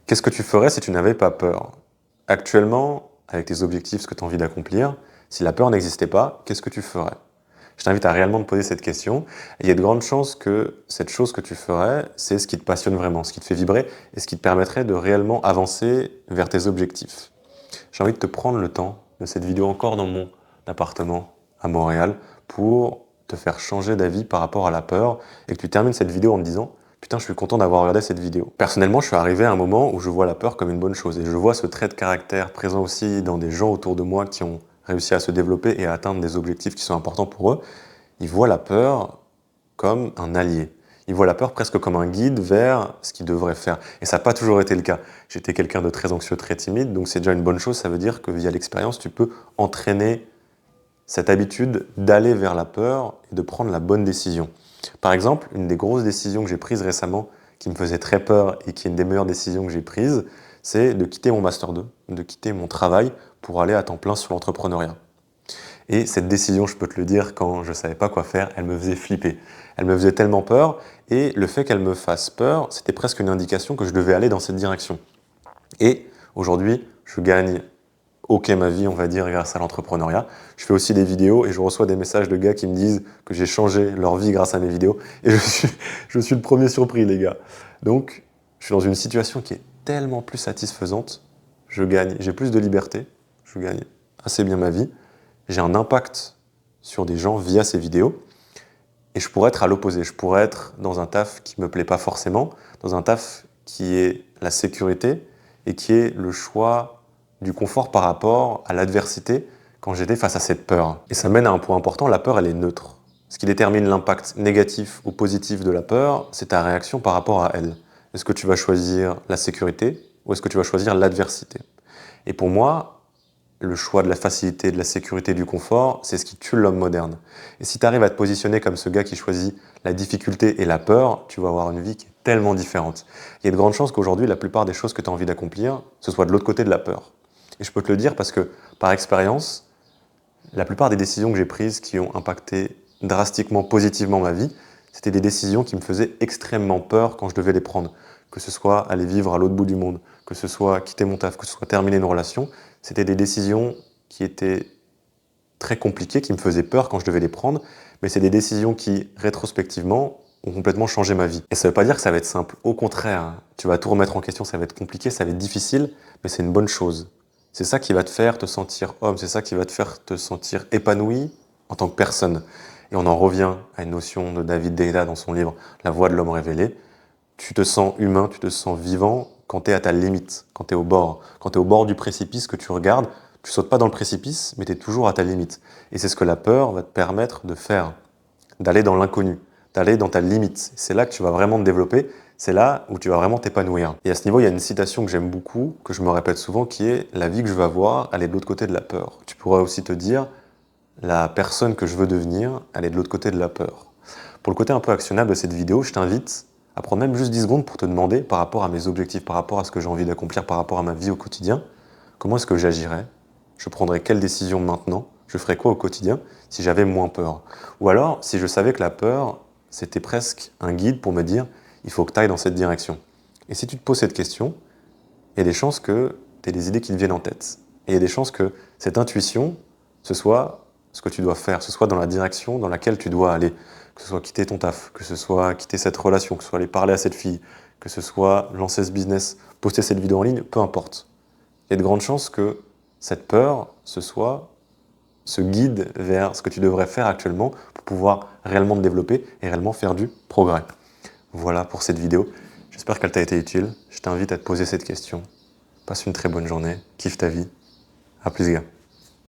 Qu'est-ce que tu ferais si tu n'avais pas peur? Actuellement, avec tes objectifs, ce que tu as envie d'accomplir, si la peur n'existait pas, qu'est-ce que tu ferais? Je t'invite à réellement te poser cette question. Et il y a de grandes chances que cette chose que tu ferais, c'est ce qui te passionne vraiment, ce qui te fait vibrer et ce qui te permettrait de réellement avancer vers tes objectifs. J'ai envie de te prendre le temps de cette vidéo encore dans mon appartement à Montréal pour te faire changer d'avis par rapport à la peur et que tu termines cette vidéo en te disant « Putain, je suis content d'avoir regardé cette vidéo ». Personnellement, je suis arrivé à un moment où je vois la peur comme une bonne chose et je vois ce trait de caractère présent aussi dans des gens autour de moi qui ont réussi à se développer et à atteindre des objectifs qui sont importants pour eux. Ils voient la peur comme un allié. Ils voient la peur presque comme un guide vers ce qu'ils devraient faire. Et ça n'a pas toujours été le cas. J'étais quelqu'un de très anxieux, très timide, donc c'est déjà une bonne chose. Ça veut dire que via l'expérience, tu peux entraîner cette habitude d'aller vers la peur et de prendre la bonne décision. Par exemple, une des grosses décisions que j'ai prises récemment, qui me faisait très peur et qui est une des meilleures décisions que j'ai prises, c'est de quitter mon Master 2, de quitter mon travail pour aller à temps plein sur l'entrepreneuriat. Et cette décision, je peux te le dire, quand je ne savais pas quoi faire, elle me faisait flipper. Elle me faisait tellement peur, et le fait qu'elle me fasse peur, c'était presque une indication que je devais aller dans cette direction. Et aujourd'hui, je gagne ok ma vie, on va dire, grâce à l'entrepreneuriat. Je fais aussi des vidéos et je reçois des messages de gars qui me disent que j'ai changé leur vie grâce à mes vidéos. Et je suis le premier surpris, les gars. Donc, je suis dans une situation qui est tellement plus satisfaisante. Je gagne, j'ai plus de liberté, je gagne assez bien ma vie. J'ai un impact sur des gens via ces vidéos et je pourrais être à l'opposé. Je pourrais être dans un taf qui ne me plaît pas forcément, dans un taf qui est la sécurité et qui est le choix du confort par rapport à l'adversité quand j'étais face à cette peur. Et ça mène à un point important, la peur elle est neutre. Ce qui détermine l'impact négatif ou positif de la peur, c'est ta réaction par rapport à elle. Est-ce que tu vas choisir la sécurité ou est-ce que tu vas choisir l'adversité? Et pour moi, le choix de la facilité, de la sécurité, du confort, c'est ce qui tue l'homme moderne. Et si tu arrives à te positionner comme ce gars qui choisit la difficulté et la peur, tu vas avoir une vie qui est tellement différente. Il y a de grandes chances qu'aujourd'hui, la plupart des choses que tu as envie d'accomplir, ce soit de l'autre côté de la peur. Et je peux te le dire parce que, par expérience, la plupart des décisions que j'ai prises qui ont impacté drastiquement, positivement ma vie, c'était des décisions qui me faisaient extrêmement peur quand je devais les prendre. Que ce soit aller vivre à l'autre bout du monde, que ce soit quitter mon taf, que ce soit terminer une relation, c'était des décisions qui étaient très compliquées, qui me faisaient peur quand je devais les prendre, mais c'est des décisions qui, rétrospectivement, ont complètement changé ma vie. Et ça ne veut pas dire que ça va être simple. Au contraire, tu vas tout remettre en question, ça va être compliqué, ça va être difficile, mais c'est une bonne chose. C'est ça qui va te faire te sentir homme, c'est ça qui va te faire te sentir épanoui en tant que personne. Et on en revient à une notion de David Deida dans son livre « La voix de l'homme révélé ». Tu te sens humain, tu te sens vivant quand tu es à ta limite, quand tu es au bord. Quand tu es au bord du précipice que tu regardes, tu sautes pas dans le précipice, mais tu es toujours à ta limite. Et c'est ce que la peur va te permettre de faire, d'aller dans l'inconnu, d'aller dans ta limite. C'est là que tu vas vraiment te développer, c'est là où tu vas vraiment t'épanouir. Et à ce niveau, il y a une citation que j'aime beaucoup, que je me répète souvent, qui est « La vie que je veux avoir, elle est de l'autre côté de la peur ». Tu pourrais aussi te dire « La personne que je veux devenir, elle est de l'autre côté de la peur ». Pour le côté un peu actionnable de cette vidéo, je t'invite à prendre même juste 10 secondes pour te demander, par rapport à mes objectifs, par rapport à ce que j'ai envie d'accomplir, par rapport à ma vie au quotidien, comment est-ce que j'agirais? Je prendrais quelle décision maintenant? Je ferais quoi au quotidien si j'avais moins peur? Ou alors, si je savais que la peur, c'était presque un guide pour me dire il faut que tu ailles dans cette direction. Et si tu te poses cette question, il y a des chances que tu aies des idées qui te viennent en tête. Et il y a des chances que cette intuition, ce soit ce que tu dois faire, ce soit dans la direction dans laquelle tu dois aller. Que ce soit quitter ton taf, que ce soit quitter cette relation, que ce soit aller parler à cette fille, que ce soit lancer ce business, poster cette vidéo en ligne, peu importe. Il y a de grandes chances que cette peur, ce soit ce guide vers ce que tu devrais faire actuellement pour pouvoir réellement te développer et réellement faire du progrès. Voilà pour cette vidéo. J'espère qu'elle t'a été utile. Je t'invite à te poser cette question. Passe une très bonne journée. Kiffe ta vie. À plus, gars.